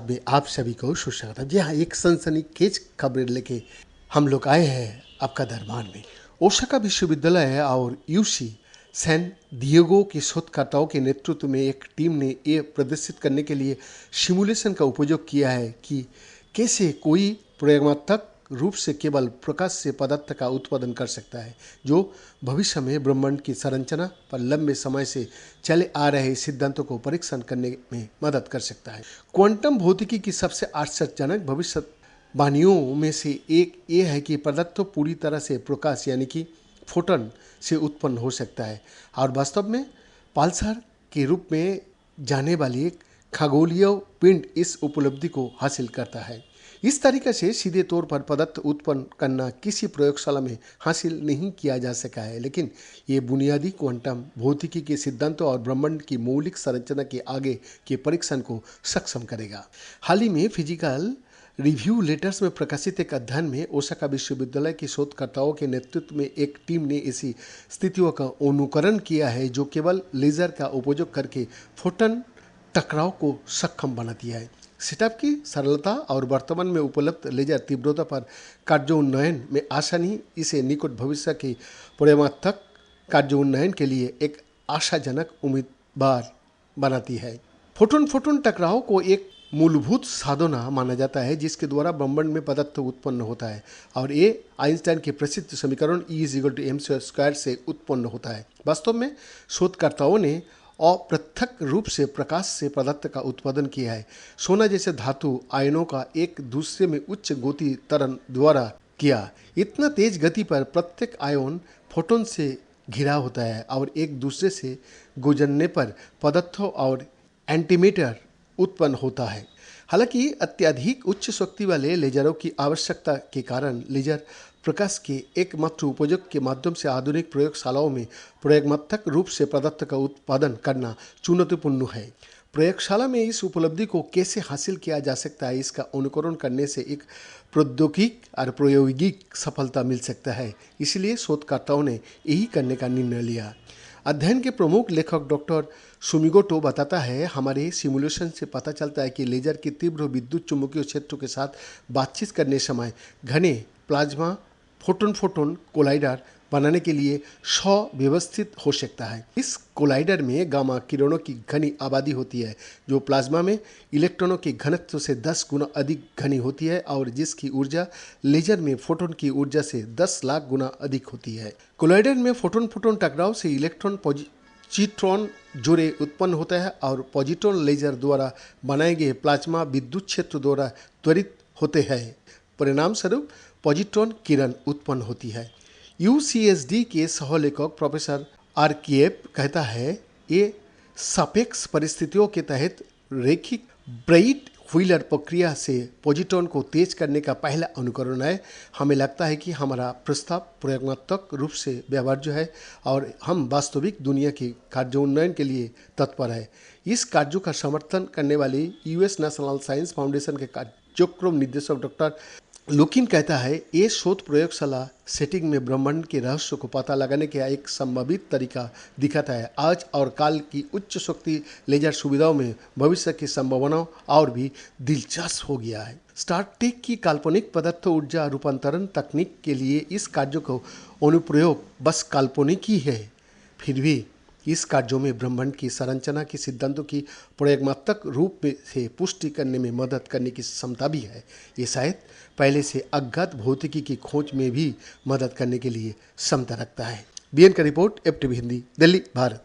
में आप सभी को सुस्वागत है। जी हाँ, एक सनसनीखेज खबर लेके हम लोग आए हैं आपका दरबार में। ओसाका विश्वविद्यालय और यूसी सैन डिएगो के शोधकर्ताओं के नेतृत्व में एक टीम ने ये प्रदर्शित करने के लिए सिमुलेशन का उपयोग किया है कि कैसे कोई प्रयोगात्मक रूप से केवल प्रकाश से पदार्थ का उत्पादन कर सकता है, जो भविष्य में ब्रह्मांड की संरचना पर लंबे समय से चले आ रहे सिद्धांतों को परीक्षण करने में मदद कर सकता है। क्वांटम भौतिकी की सबसे आश्चर्यजनक भविष्यवाणियों में से एक ये है कि पदार्थ पूरी तरह से प्रकाश यानी कि फोटॉन से उत्पन्न हो सकता है और वास्तव में पल्सर के रूप में जाने वाली एक खगोलीय पिंड इस उपलब्धि को हासिल करता है। इस तरीके से सीधे तौर पर पदार्थ उत्पन्न करना किसी प्रयोगशाला में हासिल नहीं किया जा सका है, लेकिन ये बुनियादी क्वांटम भौतिकी के सिद्धांतों और ब्रह्मांड की मौलिक संरचना के आगे के परीक्षण को सक्षम करेगा। हाल ही में फिजिकल रिव्यू लेटर्स में प्रकाशित एक अध्ययन में ओसाका विश्वविद्यालय के शोधकर्ताओं के नेतृत्व में एक टीम ने ऐसी स्थितियों का अनुकरण किया है जो केवल लेजर का उपयोग करके फोटॉन टकराव को सक्षम बनाती है। सेटअप की सरलता और वर्तमान में उपलब्ध लेजर तीव्रता पर कार्योन्नयन में आसानी इसे निकट भविष्य के प्रयोगात्मक कार्योन्नयन के लिए एक आशाजनक उम्मीदवार बनाती है। फोटोन टकराव को एक मूलभूत साधना माना जाता है जिसके द्वारा ब्रह्मांड में पदार्थ उत्पन्न होता है और ये आइंस्टाइन के प्रसिद्ध समीकरण E=mc² से उत्पन्न होता है। वास्तव में शोधकर्ताओं ने अप्रत्यक्ष रूप से प्रकाश से पदार्थ का उत्पादन किया है। सोना जैसे धातु आयनों का एक दूसरे में उच्च गति त्वरण द्वारा किया। इतना तेज गति पर प्रत्येक आयन फोटोन से घिरा होता है और एक दूसरे से गुजरने पर पदार्थों और एंटीमेटर उत्पन्न होता है। हालांकि अत्यधिक उच्च शक्ति वाले लेजरों की आवश्यकता के कारण लेजर प्रकाश के एकमात्र उपयोग के माध्यम से आधुनिक प्रयोगशालाओं में प्रयोगात्मक रूप से पदार्थ का उत्पादन करना चुनौतीपूर्ण है। प्रयोगशाला में इस उपलब्धि को कैसे हासिल किया जा सकता है, इसका अनुकरण करने से एक प्रौद्योगिक और प्रायोगिक सफलता मिल सकता है। इसलिए शोधकर्ताओं ने यही करने का निर्णय लिया। अध्ययन के प्रमुख लेखक डॉक्टर सुमिगोटो बताता है, हमारे सिमुलेशन से पता चलता है कि लेजर के तीव्र विद्युत चुम्बकीय क्षेत्र के साथ बातचीत करने समय घने प्लाज्मा फोटोन कोलाइडर बनाने के लिए व्यवस्थित हो सकता है। इस कोलाइडर में गामा किरणों की घनी आबादी होती है जो प्लाज्मा में इलेक्ट्रॉनों के घनत्व से 10 गुना अधिक घनी होती है और जिसकी ऊर्जा लेजर में फोटोन की ऊर्जा से 10 लाख गुना अधिक होती है। कोलाइडर में फोटोन टकराव से इलेक्ट्रॉन पॉजिट्रॉन जोड़े उत्पन्न होता है और पॉजिट्रॉन लेजर द्वारा बनाए गए प्लाज्मा विद्युत क्षेत्र द्वारा त्वरित होते हैं। परिणाम स्वरूप पॉजिट्रॉन किरण उत्पन्न होती है। UCSD के सहलेखक प्रोफेसर आर्किएप कहता है, ये सापेक्ष परिस्थितियों के तहत रैखिक ब्राइट व्हीलर प्रक्रिया से पॉजिट्रॉन को तेज करने का पहला अनुकरण है। हमें लगता है कि हमारा प्रस्ताव प्रयोगात्मक रूप से व्यवहार्य है और हम वास्तविक दुनिया के कार्योन्नयन के लिए तत्पर है। इस कार्यों का समर्थन करने वाले US नेशनल साइंस फाउंडेशन के कार्यक्रम निदेशक डॉक्टर लुकिन कहता है, ये शोध प्रयोगशाला सेटिंग में ब्रह्मांड के रहस्य को पता लगाने का एक संभावित तरीका दिखाता है। आज और काल की उच्च शक्ति लेजर सुविधाओं में भविष्य की संभावना और भी दिलचस्प हो गया है। स्टार ट्रेक की काल्पनिक पदार्थ ऊर्जा रूपांतरण तकनीक के लिए इस कार्य को अनुप्रयोग बस काल्पनिक ही है, फिर भी इस कार्यों में ब्रह्मांड की संरचना के सिद्धांतों की प्रयोगात्मक रूप से पुष्टि करने में मदद करने की क्षमता भी है। ये शायद पहले से अज्ञात भौतिकी की खोज में भी मदद करने के लिए क्षमता रखता है। BN का रिपोर्ट FTV हिंदी, दिल्ली, भारत।